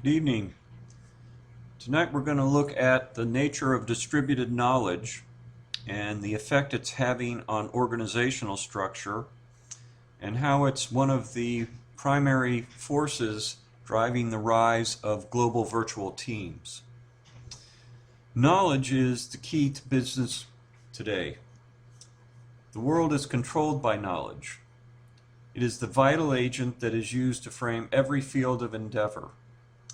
Good evening. Tonight we're going to look at the nature of distributed knowledge and the effect it's having on organizational structure and how it's one of the primary forces driving the rise of global virtual teams. Knowledge is the key to business today. The world is controlled by knowledge. It is the vital agent that is used to frame every field of endeavor.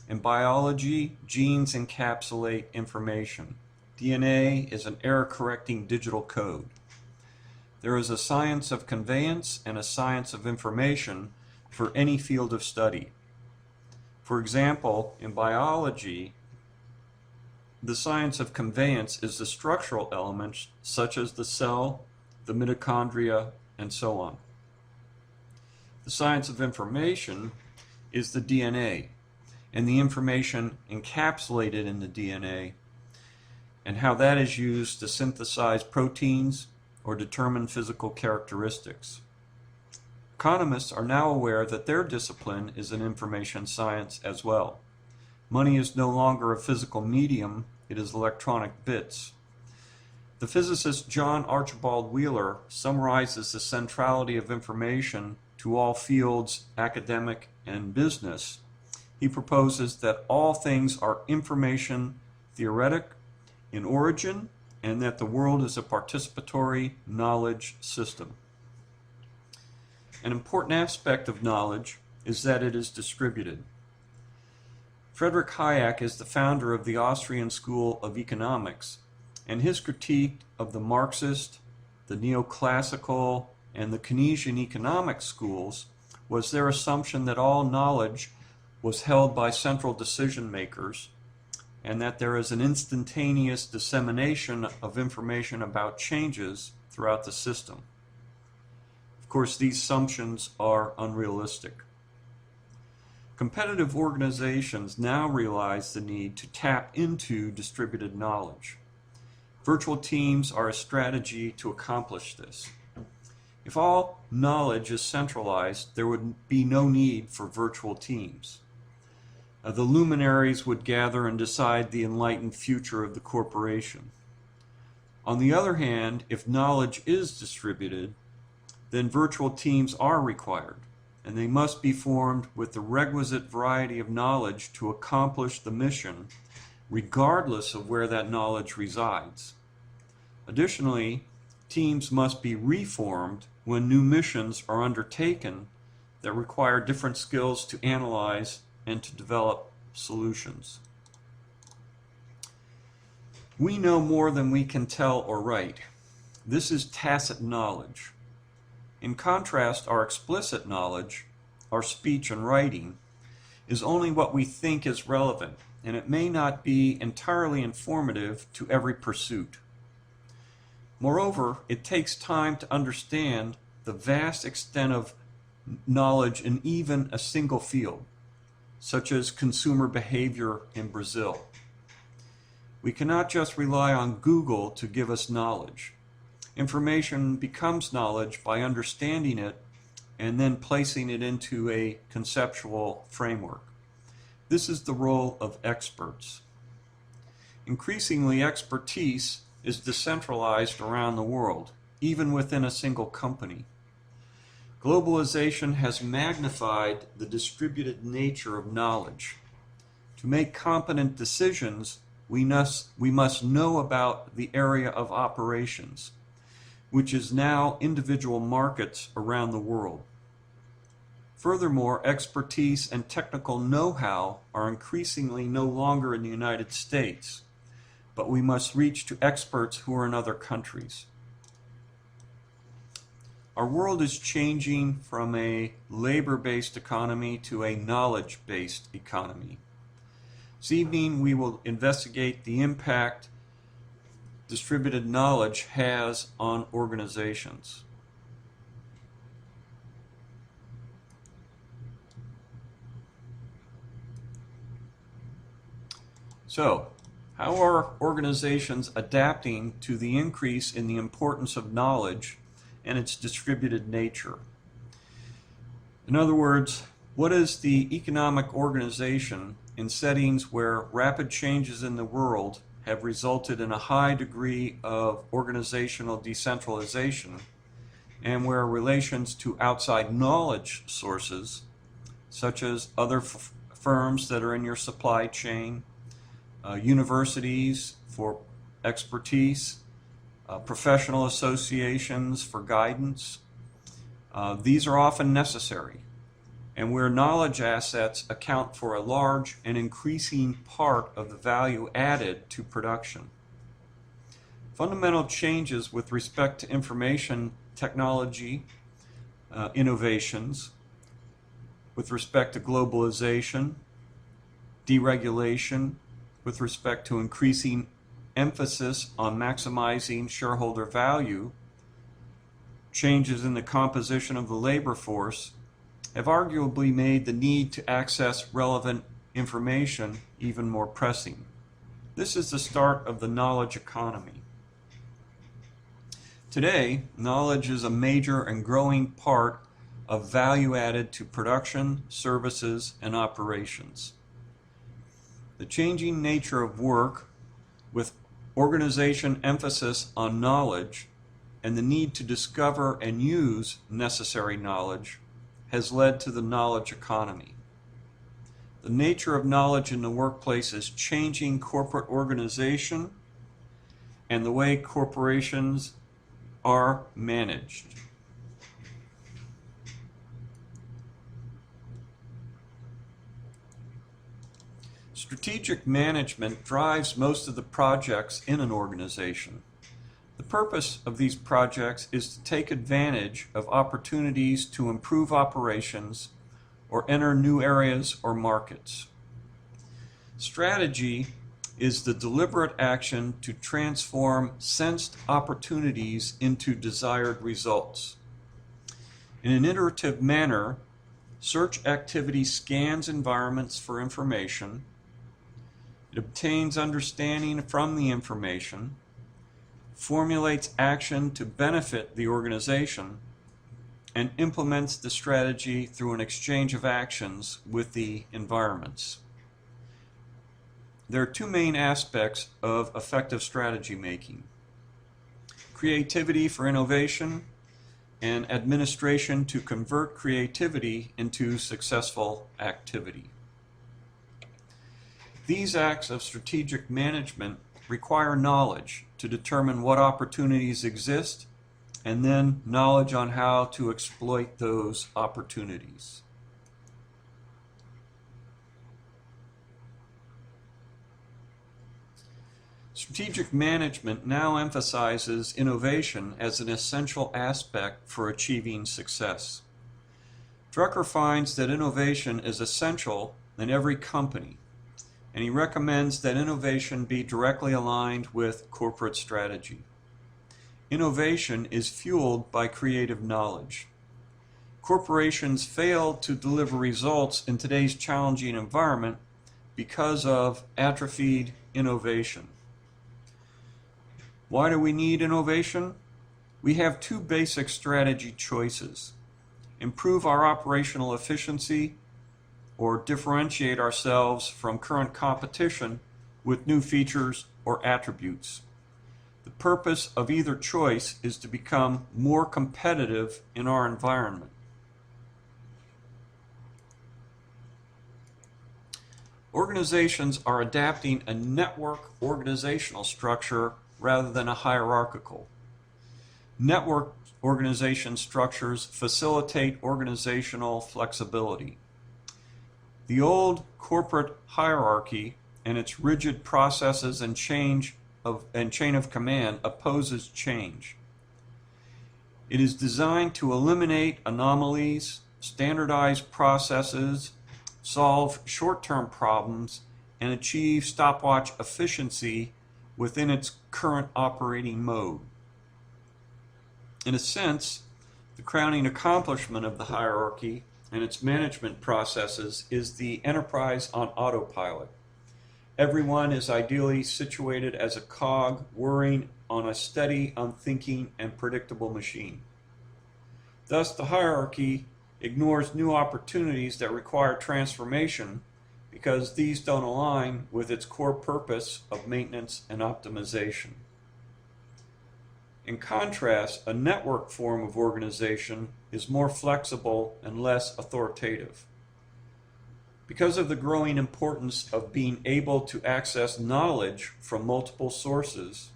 In biology, genes encapsulate information. DNA is an error-correcting digital code. There is a science of conveyance and a science of information for any field of study. For example, in biology, the science of conveyance is the structural elements such as the cell, the mitochondria, and so on. The science of information is the DNA, and the information encapsulated in the DNA, and how that is used to synthesize proteins or determine physical characteristics. Economists are now aware that their discipline is an information science as well. Money is no longer a physical medium, it is electronic bits. The physicist John Archibald Wheeler summarizes the centrality of information to all fields, academic and business. He proposes that all things are information theoretic in origin and that the world is a participatory knowledge system. An important aspect of knowledge is that it is distributed. Friedrich Hayek is the founder of the Austrian School of Economics, and his critique of the Marxist, the neoclassical, and the Keynesian economic schools was their assumption that all knowledge was held by central decision makers and that there is an instantaneous dissemination of information about changes throughout the system. Of course, these assumptions are unrealistic. Competitive organizations now realize the need to tap into distributed knowledge. Virtual teams are a strategy to accomplish this. If all knowledge is centralized, there would be no need for virtual teams. The luminaries would gather and decide the enlightened future of the corporation. On the other hand, if knowledge is distributed, then virtual teams are required, and they must be formed with the requisite variety of knowledge to accomplish the mission, regardless of where that knowledge resides. Additionally, teams must be reformed when new missions are undertaken that require different skills to analyze and to develop solutions. We know more than we can tell or write. This is tacit knowledge. In contrast, our explicit knowledge, our speech and writing, is only what we think is relevant, and it may not be entirely informative to every pursuit. Moreover, it takes time to understand the vast extent of knowledge in even a single field, such as consumer behavior in Brazil. We cannot just rely on Google to give us knowledge. Information becomes knowledge by understanding it and then placing it into a conceptual framework. This is the role of experts. Increasingly, expertise is decentralized around the world, even within a single company. Globalization has magnified the distributed nature of knowledge. To make competent decisions, we must know about the area of operations, which is now individual markets around the world. Furthermore, expertise and technical know-how are increasingly no longer in the United States, but we must reach to experts who are in other countries. Our world is changing from a labor-based economy to a knowledge-based economy. This evening we will investigate the impact distributed knowledge has on organizations. So, how are organizations adapting to the increase in the importance of knowledge and its distributed nature? In other words, what is the economic organization in settings where rapid changes in the world have resulted in a high degree of organizational decentralization, and where relations to outside knowledge sources, such as other firms that are in your supply chain, universities for expertise, professional associations for guidance, these are often necessary, and where knowledge assets account for a large and increasing part of the value added to production. Fundamental changes with respect to information technology innovations, with respect to globalization, deregulation, with respect to increasing emphasis on maximizing shareholder value, changes in the composition of the labor force, have arguably made the need to access relevant information even more pressing. This is the start of the knowledge economy. Today, knowledge is a major and growing part of value added to production, services, and operations. The changing nature of work, with organization emphasis on knowledge and the need to discover and use necessary knowledge, has led to the knowledge economy. The nature of knowledge in the workplace is changing corporate organization and the way corporations are managed. Strategic management drives most of the projects in an organization. The purpose of these projects is to take advantage of opportunities to improve operations or enter new areas or markets. Strategy is the deliberate action to transform sensed opportunities into desired results. In an iterative manner, search activity scans environments for information. It obtains understanding from the information, formulates action to benefit the organization, and implements the strategy through an exchange of actions with the environments. There are two main aspects of effective strategy making: creativity for innovation and administration to convert creativity into successful activity. These acts of strategic management require knowledge to determine what opportunities exist, and then knowledge on how to exploit those opportunities. Strategic management now emphasizes innovation as an essential aspect for achieving success. Drucker finds that innovation is essential in every company, and he recommends that innovation be directly aligned with corporate strategy. Innovation is fueled by creative knowledge. Corporations fail to deliver results in today's challenging environment because of atrophied innovation. Why do we need innovation? We have two basic strategy choices: improve our operational efficiency, or differentiate ourselves from current competition with new features or attributes. The purpose of either choice is to become more competitive in our environment. Organizations are adapting a network organizational structure rather than a hierarchical. Network organization structures facilitate organizational flexibility. The old corporate hierarchy and its rigid processes and chain of command opposes change. It is designed to eliminate anomalies, standardize processes, solve short-term problems, and achieve stopwatch efficiency within its current operating mode. In a sense, the crowning accomplishment of the hierarchy and its management processes is the enterprise on autopilot. Everyone is ideally situated as a cog whirring on a steady, unthinking, and predictable machine. Thus, the hierarchy ignores new opportunities that require transformation because these don't align with its core purpose of maintenance and optimization. In contrast, a network form of organization is more flexible and less authoritative. Because of the growing importance of being able to access knowledge from multiple sources,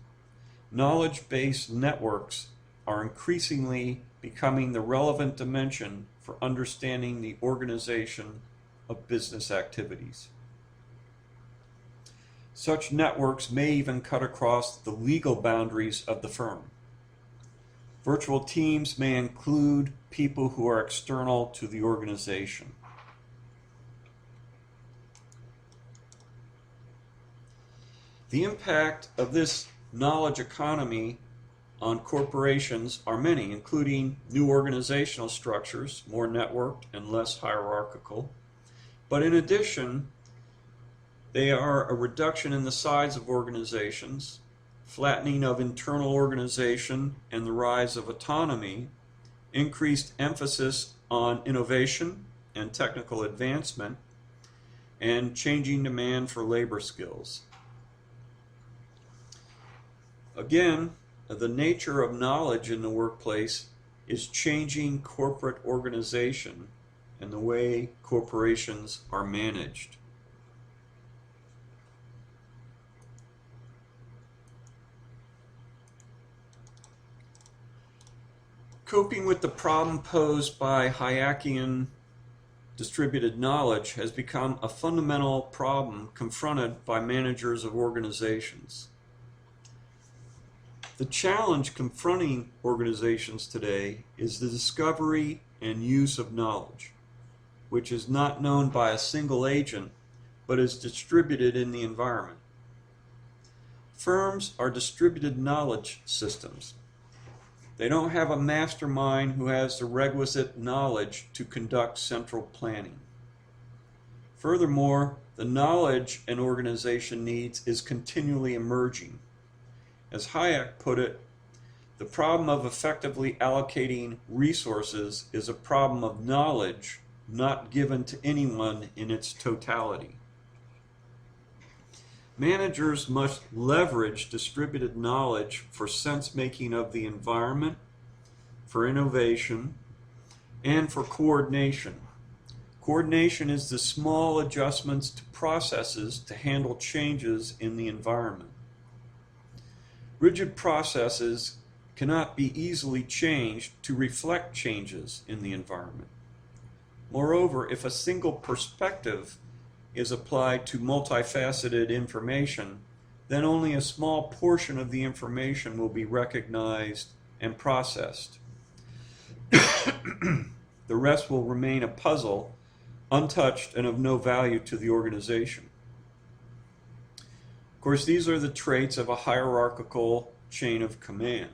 knowledge-based networks are increasingly becoming the relevant dimension for understanding the organization of business activities. Such networks may even cut across the legal boundaries of the firm. Virtual teams may include people who are external to the organization. The impact of this knowledge economy on corporations are many, including new organizational structures, more networked and less hierarchical. But in addition, they are a reduction in the size of organizations, flattening of internal organization and the rise of autonomy, increased emphasis on innovation and technical advancement, and changing demand for labor skills. Again, the nature of knowledge in the workplace is changing corporate organization and the way corporations are managed. Coping with the problem posed by Hayekian distributed knowledge has become a fundamental problem confronted by managers of organizations. The challenge confronting organizations today is the discovery and use of knowledge, which is not known by a single agent, but is distributed in the environment. Firms are distributed knowledge systems. They don't have a mastermind who has the requisite knowledge to conduct central planning. Furthermore, the knowledge an organization needs is continually emerging. As Hayek put it, the problem of effectively allocating resources is a problem of knowledge not given to anyone in its totality. Managers must leverage distributed knowledge for sense-making of the environment, for innovation, and for coordination. Coordination is the small adjustments to processes to handle changes in the environment. Rigid processes cannot be easily changed to reflect changes in the environment. Moreover, if a single perspective is applied to multifaceted information, then only a small portion of the information will be recognized and processed. The rest will remain a puzzle, untouched and of no value to the organization. Of course, these are the traits of a hierarchical chain of command.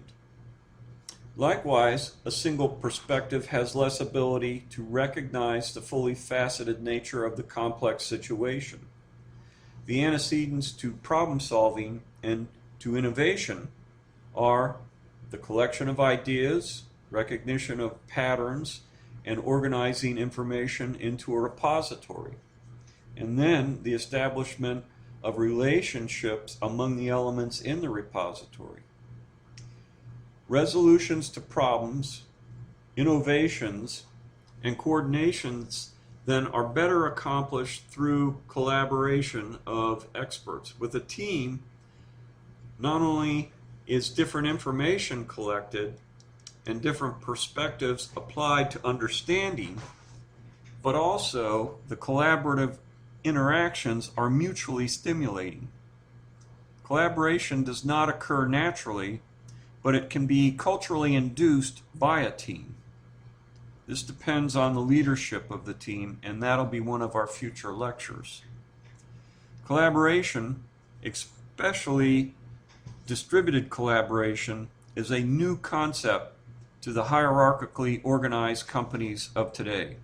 Likewise, a single perspective has less ability to recognize the fully faceted nature of the complex situation. The antecedents to problem solving and to innovation are the collection of ideas, recognition of patterns, and organizing information into a repository, and then the establishment of relationships among the elements in the repository. Resolutions to problems, innovations, and coordinations then are better accomplished through collaboration of experts. With a team, not only is different information collected and different perspectives applied to understanding, but also the collaborative interactions are mutually stimulating. Collaboration does not occur naturally, but it can be culturally induced by a team. This depends on the leadership of the team, and that'll be one of our future lectures. Collaboration, especially distributed collaboration, is a new concept to the hierarchically organized companies of today.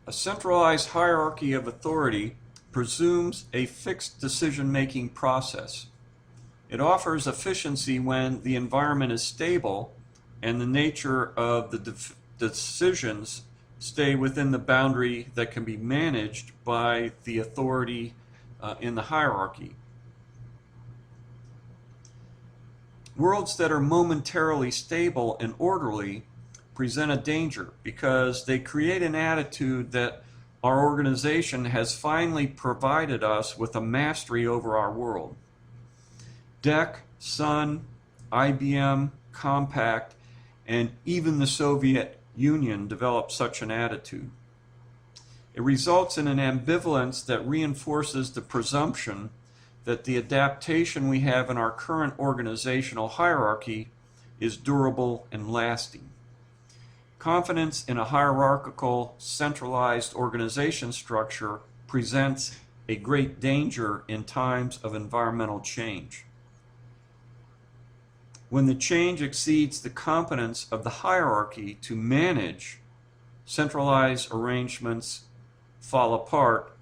A centralized hierarchy of authority presumes a fixed decision-making process. It offers efficiency when the environment is stable, and the nature of the decisions stay within the boundary that can be managed by the authority in the hierarchy. Worlds that are momentarily stable and orderly present a danger because they create an attitude that our organization has finally provided us with a mastery over our world. DEC, Sun, IBM, Compaq, and even the Soviet Union developed such an attitude. It results in an ambivalence that reinforces the presumption that the adaptation we have in our current organizational hierarchy is durable and lasting. Confidence in a hierarchical, centralized organization structure presents a great danger in times of environmental change. When the change exceeds the competence of the hierarchy to manage, centralized arrangements fall apart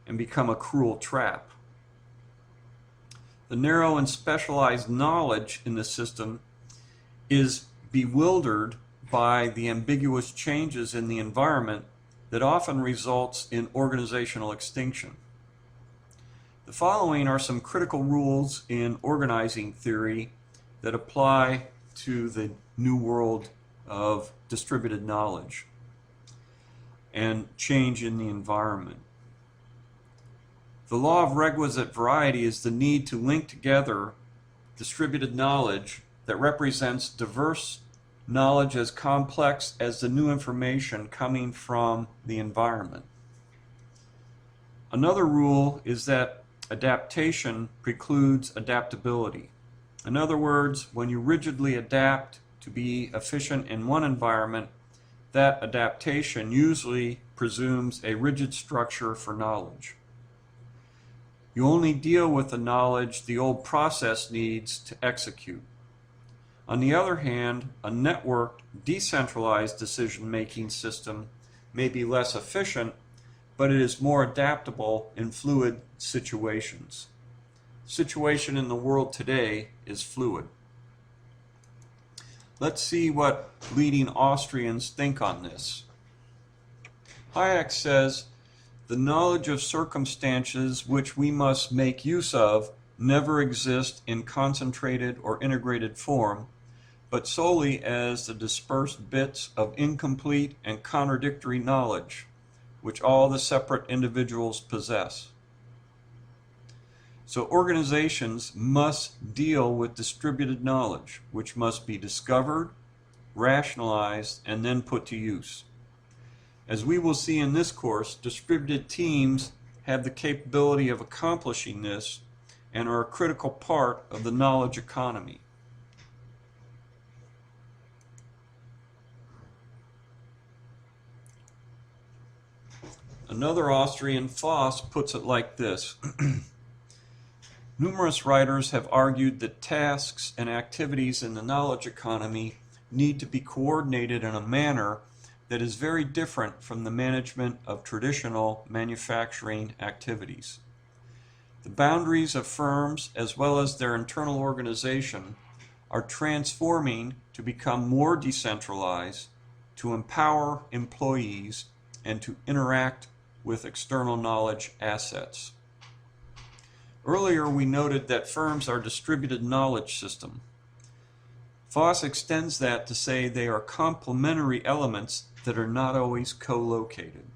and become a cruel trap. The narrow and specialized knowledge in the system is bewildered by the ambiguous changes in the environment that often results in organizational extinction. The following are some critical rules in organizing theory that apply to the new world of distributed knowledge and change in the environment. The law of requisite variety is the need to link together distributed knowledge that represents diverse knowledge as complex as the new information coming from the environment. Another rule is that adaptation precludes adaptability. In other words, when you rigidly adapt to be efficient in one environment, that adaptation usually presumes a rigid structure for knowledge. You only deal with the knowledge the old process needs to execute. On the other hand, a networked, decentralized decision-making system may be less efficient, but it is more adaptable in fluid situations. The situation in the world today is fluid. Let's see what leading Austrians think on this. Hayek says, "The knowledge of circumstances which we must make use of never exist in concentrated or integrated form, but solely as the dispersed bits of incomplete and contradictory knowledge, which all the separate individuals possess." So organizations must deal with distributed knowledge, which must be discovered, rationalized, and then put to use. As we will see in this course, distributed teams have the capability of accomplishing this and are a critical part of the knowledge economy. Another Austrian, Voss, puts it like this. Numerous writers have argued that tasks and activities in the knowledge economy need to be coordinated in a manner that is very different from the management of traditional manufacturing activities. The boundaries of firms, as well as their internal organization, are transforming to become more decentralized, to empower employees, and to interact with external knowledge assets. Earlier we noted that firms are distributed knowledge systems. Voss extends that to say they are complementary elements that are not always co-located.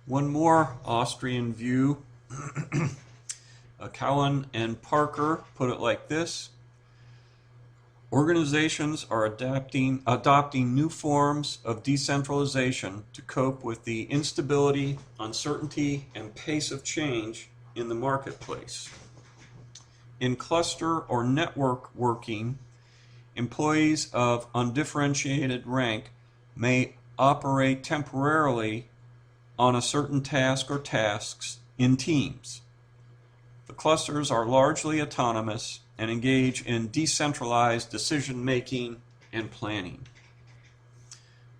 One more Austrian view, Cowan and Parker put it like this. Organizations are adopting new forms of decentralization to cope with the instability, uncertainty, and pace of change in the marketplace. In cluster or network working, employees of undifferentiated rank may operate temporarily on a certain task or tasks in teams. The clusters are largely autonomous and engage in decentralized decision-making and planning.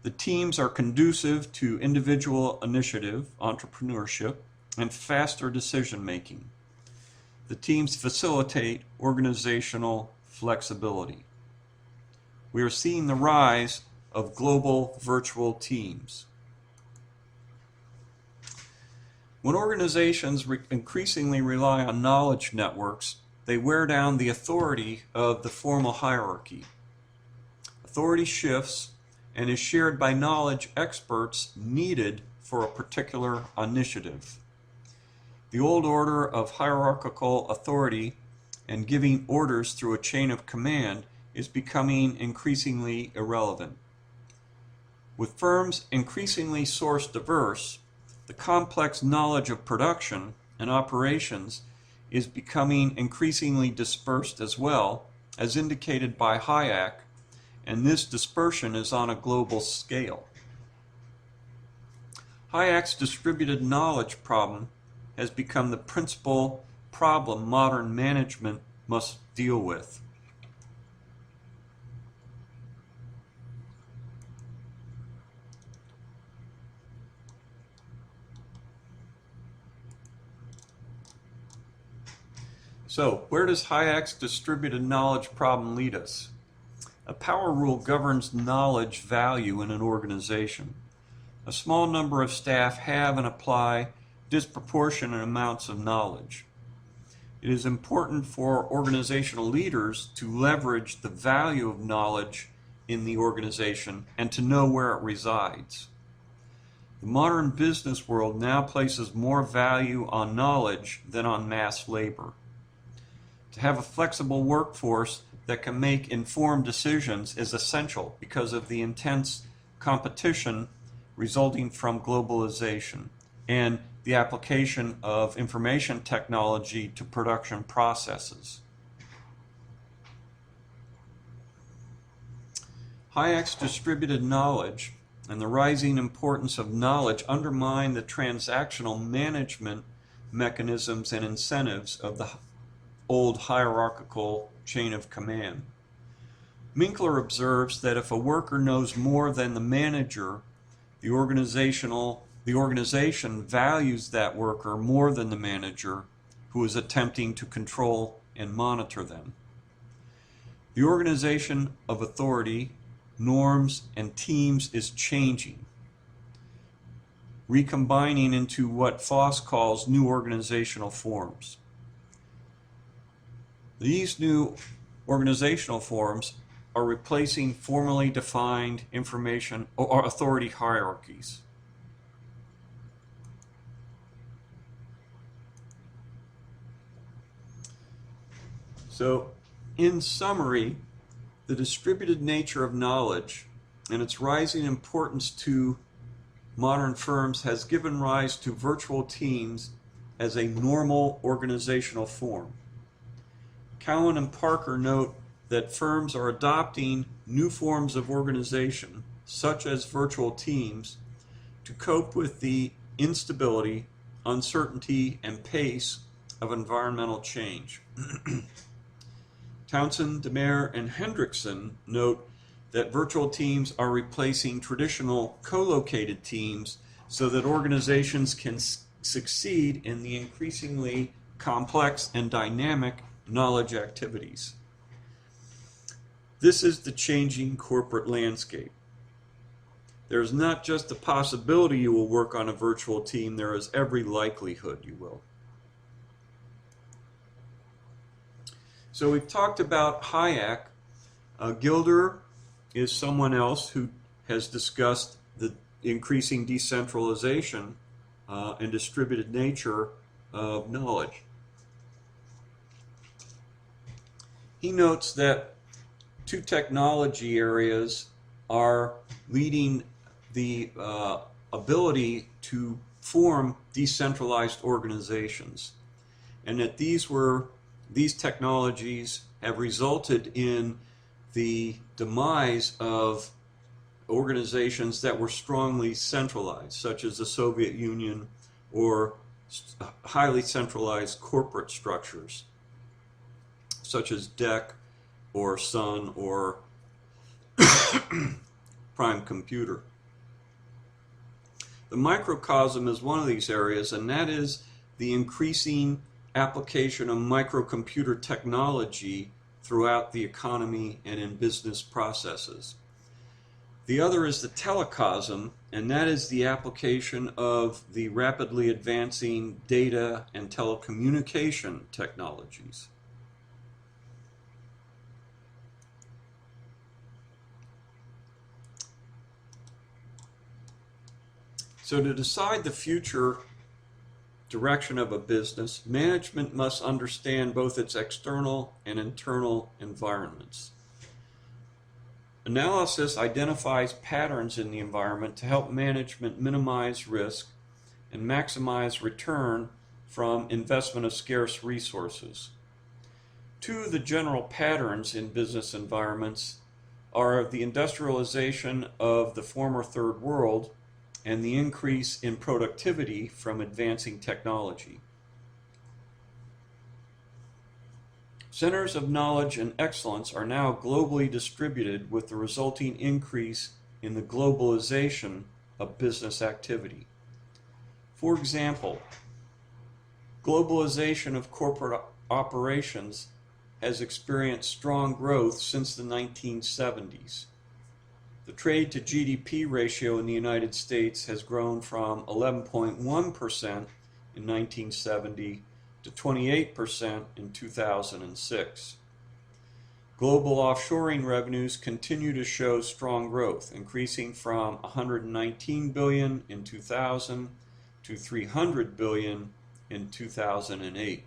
The teams are conducive to individual initiative, entrepreneurship, and faster decision-making. the teams facilitate organizational flexibility. We are seeing the rise of global virtual teams. When organizations increasingly rely on knowledge networks, they wear down the authority of the formal hierarchy. Authority shifts and is shared by knowledge experts needed for a particular initiative. The old order of hierarchical authority and giving orders through a chain of command is becoming increasingly irrelevant. With firms increasingly source diverse, the complex knowledge of production and operations is becoming increasingly dispersed as well, as indicated by Hayek, and this dispersion is on a global scale. Hayek's distributed knowledge problem has become the principal problem modern management must deal with. So, where does Hayek's distributed knowledge problem lead us? A power rule governs knowledge value in an organization. A small number of staff have and apply disproportionate amounts of knowledge. It is important for organizational leaders to leverage the value of knowledge in the organization and to know where it resides. The modern business world now places more value on knowledge than on mass labor. To have a flexible workforce that can make informed decisions is essential because of the intense competition resulting from globalization and the application of information technology to production processes. Hayek's distributed knowledge and the rising importance of knowledge undermine the transactional management mechanisms and incentives of the old hierarchical chain of command. Minkler observes that if a worker knows more than the manager, the organization values that worker more than the manager who is attempting to control and monitor them. The organization of authority, norms, and teams is changing, recombining into what Foss calls new organizational forms. These new organizational forms are replacing formally defined information or authority hierarchies. So, in summary, the distributed nature of knowledge and its rising importance to modern firms has given rise to virtual teams as a normal organizational form. Cowan and Parker note that firms are adopting new forms of organization, such as virtual teams, to cope with the instability, uncertainty, and pace of environmental change. Townsend, DeMare, and Hendrickson note that virtual teams are replacing traditional co-located teams so that organizations can succeed in the increasingly complex and dynamic knowledge activities. This is the changing corporate landscape. There is not just the possibility you will work on a virtual team, there is every likelihood you will. So we've talked about Hayek. Gilder is someone else who has discussed the increasing decentralization and distributed nature of knowledge. He notes that two technology areas are leading the ability to form decentralized organizations, and that these technologies have resulted in the demise of organizations that were strongly centralized, such as the Soviet Union or highly centralized corporate structures, such as DEC or Sun or Prime Computer. The microcosm is one of these areas, and that is the increasing application of microcomputer technology throughout the economy and in business processes. The other is the telecosm, and that is the application of the rapidly advancing data and telecommunication technologies. So to decide the future direction of a business, management must understand both its external and internal environments. Analysis identifies patterns in the environment to help management minimize risk and maximize return from investment of scarce resources. Two of the general patterns in business environments are the industrialization of the former Third World and the increase in productivity from advancing technology. Centers of knowledge and excellence are now globally distributed, with the resulting increase in the globalization of business activity. For example, globalization of corporate operations has experienced strong growth since the 1970s. The trade to GDP ratio in the United States has grown from 11.1% in 1970 to 28% in 2006. Global offshoring revenues continue to show strong growth, increasing from $119 billion in 2000 to $300 billion in 2008.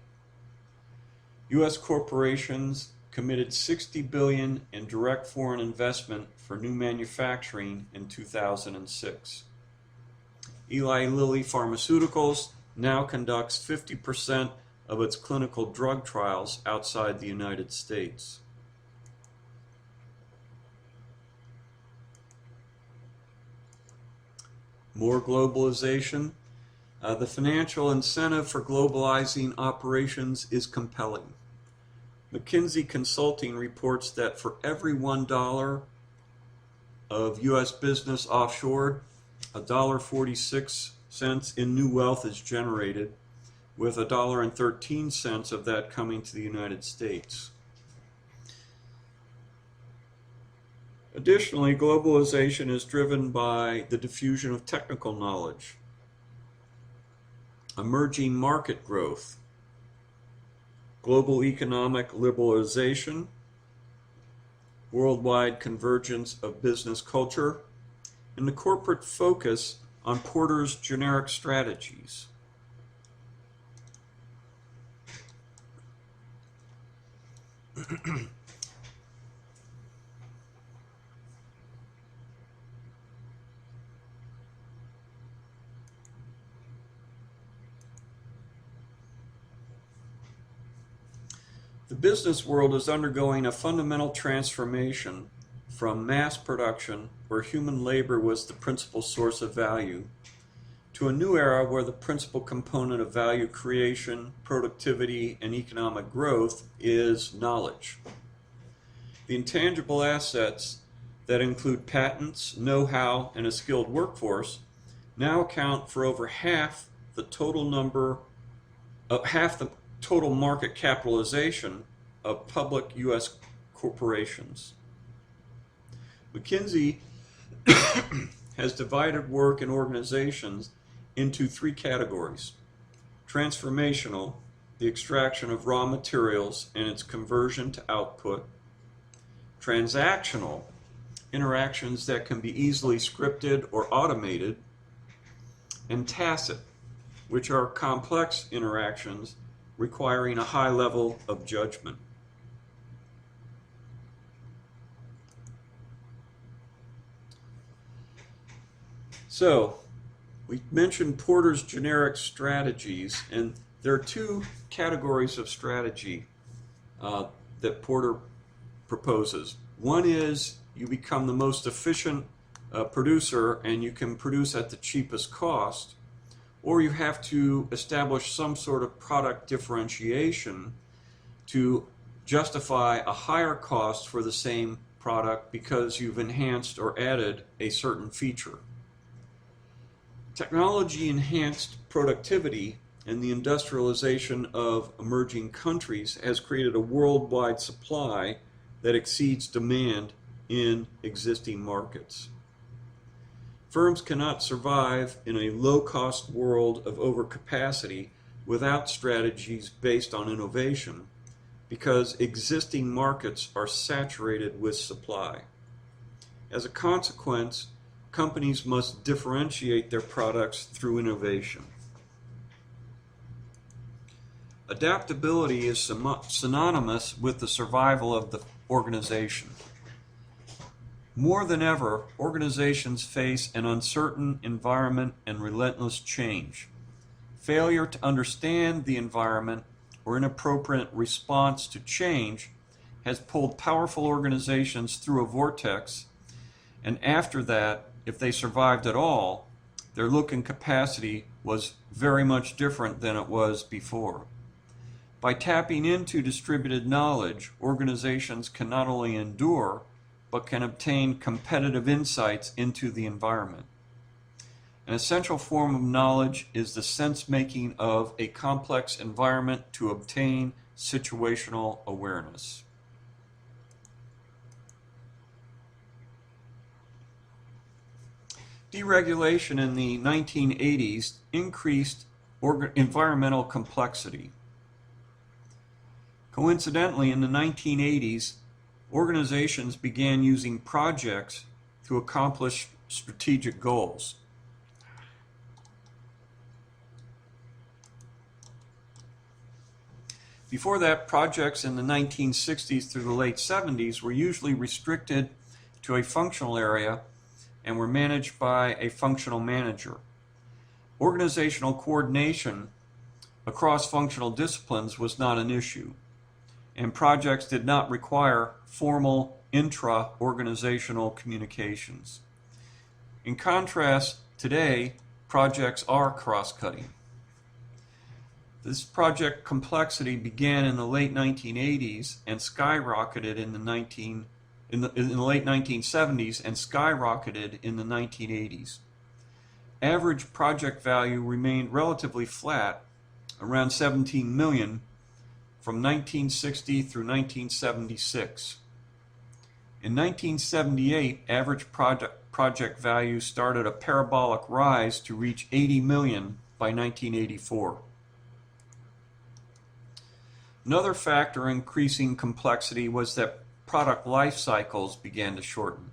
U.S. corporations committed $60 billion in direct foreign investment for new manufacturing in 2006. Eli Lilly Pharmaceuticals now conducts 50% of its clinical drug trials outside the United States. More globalization. The financial incentive for globalizing operations is compelling. McKinsey Consulting reports that for every $1 of U.S. business offshore, $1.46 in new wealth is generated, with $1.13 of that coming to the United States. Additionally, globalization is driven by the diffusion of technical knowledge, emerging market growth, global economic liberalization, worldwide convergence of business culture, and the corporate focus on Porter's generic strategies. The business world is undergoing a fundamental transformation from mass production, where human labor was the principal source of value, to a new era where the principal component of value creation, productivity, and economic growth is knowledge. The intangible assets that include patents, know-how, and a skilled workforce now account for over half the total market capitalization of public U.S. corporations. McKinsey has divided work in organizations into three categories: transformational, the extraction of raw materials and its conversion to output; transactional, interactions that can be easily scripted or automated; and tacit, which are complex interactions requiring a high level of judgment. So, we mentioned Porter's generic strategies, and there are two categories of strategy that Porter proposes. One is you become the most efficient producer and you can produce at the cheapest cost, or you have to establish some sort of product differentiation to justify a higher cost for the same product because you've enhanced or added a certain feature. Technology-enhanced productivity and the industrialization of emerging countries has created a worldwide supply that exceeds demand in existing markets. Firms cannot survive in a low-cost world of overcapacity without strategies based on innovation, because existing markets are saturated with supply. As a consequence, companies must differentiate their products through innovation. Adaptability is synonymous with the survival of the organization. More than ever, organizations face an uncertain environment and relentless change. Failure to understand the environment or inappropriate response to change has pulled powerful organizations through a vortex, and after that, if they survived at all, their look and capacity was very much different than it was before. By tapping into distributed knowledge, organizations can not only endure, but can obtain competitive insights into the environment. An essential form of knowledge is the sense-making of a complex environment to obtain situational awareness. Deregulation in the 1980s increased environmental complexity. Coincidentally, in the 1980s, organizations began using projects to accomplish strategic goals. Before that, projects in the 1960s through the late 70s were usually restricted to a functional area and were managed by a functional manager. Organizational coordination across functional disciplines was not an issue, and projects did not require formal intra-organizational communications. In contrast, today, projects are cross-cutting. This project complexity began in the late 1980s and skyrocketed in the late 1970s and skyrocketed in the 1980s. Average project value remained relatively flat, around 17 million, from 1960 through 1976. In 1978, average project value started a parabolic rise to reach 80 million by 1984. Another factor increasing complexity was that product life cycles began to shorten.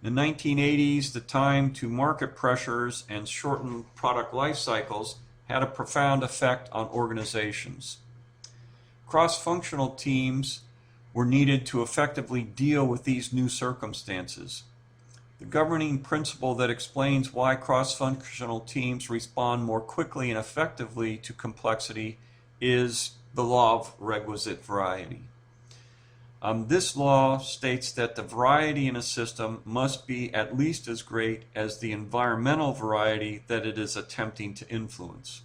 In the 1980s, the time to market pressures and shortened product life cycles had a profound effect on organizations. Cross-functional teams were needed to effectively deal with these new circumstances. The governing principle that explains why cross-functional teams respond more quickly and effectively to complexity is the law of requisite variety. This law states that the variety in a system must be at least as great as the environmental variety that it is attempting to influence.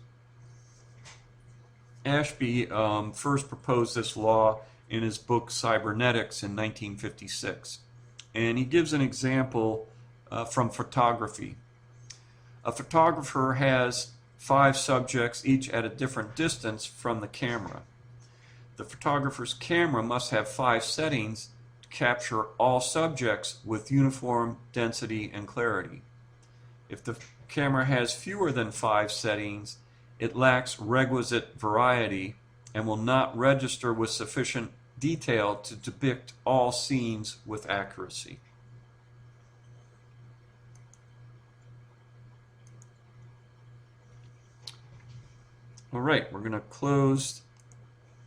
Ashby first proposed this law in his book Cybernetics in 1956, and he gives an example from photography. A photographer has 5 subjects, each at a different distance from the camera. The photographer's camera must have 5 settings to capture all subjects with uniform density and clarity. If the camera has fewer than 5 settings, it lacks requisite variety and will not register with sufficient detail to depict all scenes with accuracy. All right, we're going to close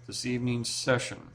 this evening's session.